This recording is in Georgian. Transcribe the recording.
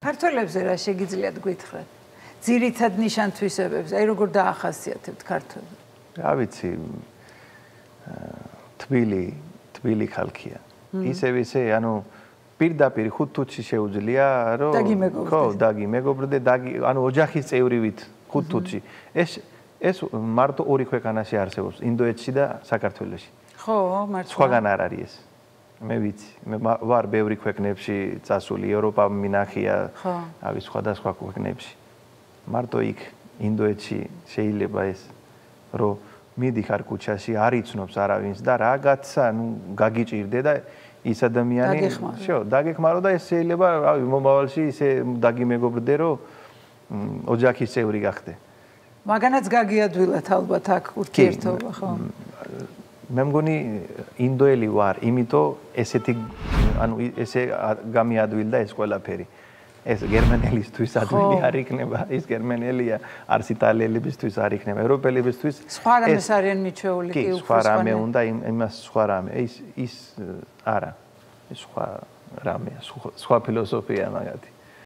ქართველებზე რა შეგიძლიათ გითხრათ? ძირითად ნიშან-თვისებებს, აი როგორ დაახასიათებთ ქართველებს? რა ვიცი, თბილი ხალხია. ისე, ანუ პირდაპირ 5 თუთში შეუძლია, რომ ხო, დაგიმეგობრდე, ანუ ოჯახის წევრივით 5 თუთში. ეს მარტო ორი ქვეყანაში არსებობს, ინდოეთში და საქართველოში. ხო, მართლა. სხვაგან არ არის ეს. მე ვიცი, მე ვარ ბევრი ქვეყნებში წასული, ევროპა მინახია, რავი, სხვადასხვა ქვეყნებში. მარტო იქ ინდოეთში შეიძლება ეს, რომ მიდიხარ ქუჩაში, არ იცნობს არავინს და რაღაცა, გაგიჭირდე და ის ადამიანი დაგეხმარო და ეს შეიძლება, რავი, მომავალში ისე დაგიმეგობრდე, რომ ოჯახის წევრი გახდე. მაგანაც გაგიადვილათ ალბათ აქ ურთიერთობა, ხო? მე მგონი ინდოელი ვარ, იმიტომ ესეთი, ანუ ესე გამიადვილდა ეს ყველაფერი. ეს გერმანელისთვის ადვილი არ იქნება, ის გერმანელია, არც იტალიელებისთვის არ იქნება, ევროპელებისთვის. სხვა რამეს არიან მიჩეული კი უკვე სხვა რამე უნდა, იმას სხვა რამე. ის არა. ის სხვა რამეა, სხვა ფილოსოფია მაგათი.